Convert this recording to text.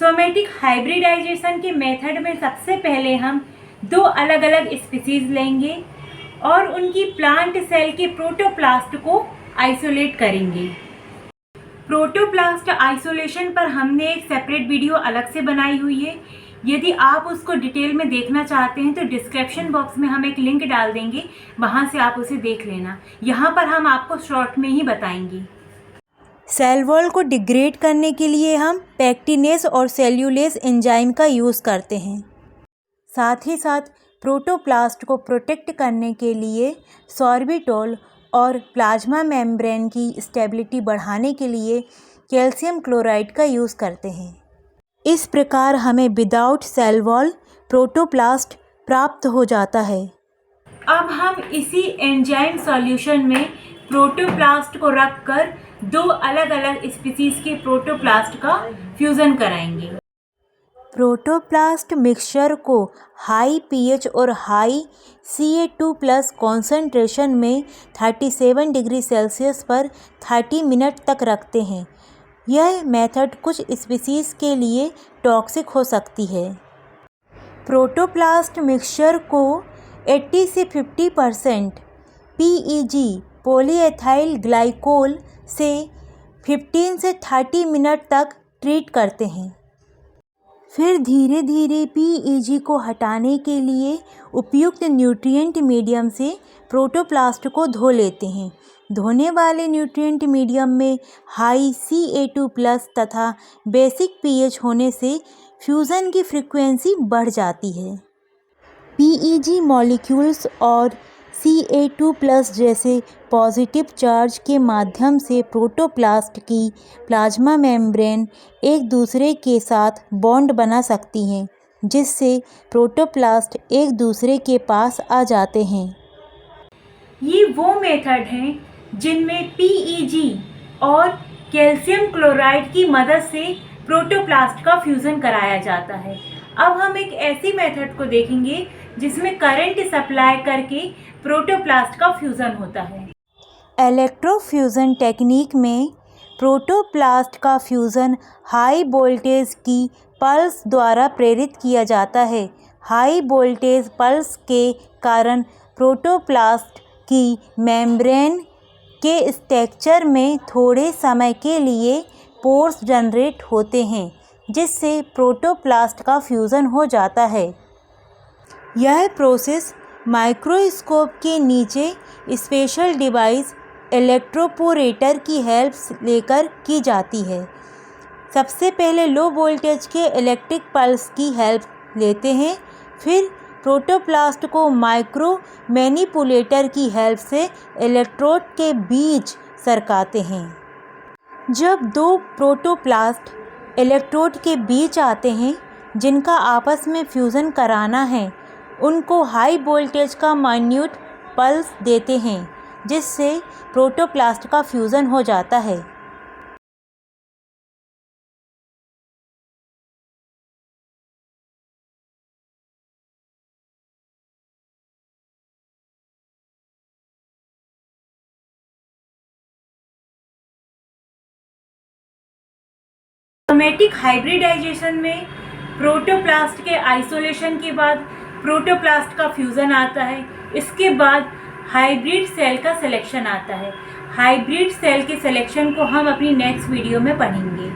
Somatic hybridisation के method में सबसे पहले हम दो अलग अलग स्पीसीज लेंगे और उनकी प्लांट सेल के प्रोटोप्लास्ट को आइसोलेट करेंगे। प्रोटोप्लास्ट आइसोलेशन पर हमने एक सेपरेट वीडियो अलग से बनाई हुई है। यदि आप उसको डिटेल में देखना चाहते हैं तो डिस्क्रिप्शन बॉक्स में हम एक लिंक डाल देंगे, वहां से आप उसे देख लेना। यहाँ पर हम आपको शॉर्ट में ही बताएंगे। सेल वॉल को डिग्रेड करने के लिए हम पैक्टिनेस और सेल्यूलेज एंजाइम का यूज़ करते हैं। साथ ही साथ प्रोटोप्लास्ट को प्रोटेक्ट करने के लिए सॉर्बिटॉल और प्लाज्मा मेम्ब्रेन की स्टेबिलिटी बढ़ाने के लिए कैल्शियम क्लोराइड का यूज़ करते हैं। इस प्रकार हमें विदाउट सेल वॉल प्रोटोप्लास्ट प्राप्त हो जाता है। अब हम इसी एंजाइम सॉल्यूशन में प्रोटोप्लास्ट को रखकर दो अलग अलग स्पीसीज के प्रोटोप्लास्ट का फ्यूज़न कराएंगे। प्रोटोप्लास्ट मिक्सचर को हाई पीएच और हाई Ca2+ कॉन्सेंट्रेशन में 37 डिग्री सेल्सियस पर 30 मिनट तक रखते हैं। यह मेथड कुछ स्पीसीज के लिए टॉक्सिक हो सकती है। प्रोटोप्लास्ट मिक्सचर को 80 से 50% PEG पॉलीएथाइल ग्लाइकोल से 15 से 30 मिनट तक ट्रीट करते हैं। फिर धीरे धीरे PEG को हटाने के लिए उपयुक्त न्यूट्रिएंट मीडियम से प्रोटोप्लास्ट को धो लेते हैं। धोने वाले न्यूट्रिएंट मीडियम में हाई Ca2+ तथा बेसिक pH होने से फ्यूज़न की फ्रीक्वेंसी बढ़ जाती है। PEG मॉलिक्यूल्स और Ca2+ जैसे पॉजिटिव चार्ज के माध्यम से प्रोटोप्लास्ट की प्लाज्मा मेम्ब्रेन एक दूसरे के साथ बॉन्ड बना सकती हैं, जिससे प्रोटोप्लास्ट एक दूसरे के पास आ जाते हैं। ये वो मेथड हैं जिनमें PEG और कैल्शियम क्लोराइड की मदद से प्रोटोप्लास्ट का फ्यूज़न कराया जाता है। अब हम एक ऐसी मेथड को देखेंगे जिसमें करंट सप्लाई करके प्रोटोप्लास्ट का फ्यूज़न होता है। इलेक्ट्रोफ्यूज़न टेक्निक में प्रोटोप्लास्ट का फ्यूज़न हाई वोल्टेज की पल्स द्वारा प्रेरित किया जाता है। हाई वोल्टेज पल्स के कारण प्रोटोप्लास्ट की मेम्ब्रेन के स्ट्रक्चर में थोड़े समय के लिए पोर्स जनरेट होते हैं, जिससे प्रोटोप्लास्ट का फ्यूज़न हो जाता है। यह प्रोसेस माइक्रोस्कोप के नीचे स्पेशल डिवाइस इलेक्ट्रोपोरेटर की हेल्प लेकर की जाती है। सबसे पहले लो वोल्टेज के इलेक्ट्रिक पल्स की हेल्प लेते हैं, फिर प्रोटोप्लास्ट को माइक्रो मैनिपुलेटर की हेल्प से इलेक्ट्रोड के बीच सरकाते हैं। जब दो प्रोटोप्लास्ट इलेक्ट्रोड के बीच आते हैं जिनका आपस में फ्यूज़न कराना है, उनको हाई वोल्टेज का माइन्यूट पल्स देते हैं, जिससे प्रोटोप्लास्ट का फ्यूज़न हो जाता है। सोमेटिक हाइब्रिडाइजेशन में प्रोटोप्लास्ट के आइसोलेशन के बाद प्रोटोप्लास्ट का फ्यूज़न आता है। इसके बाद हाइब्रिड सेल का सिलेक्शन आता है। हाइब्रिड सेल के सिलेक्शन को हम अपनी नेक्स्ट वीडियो में पढ़ेंगे।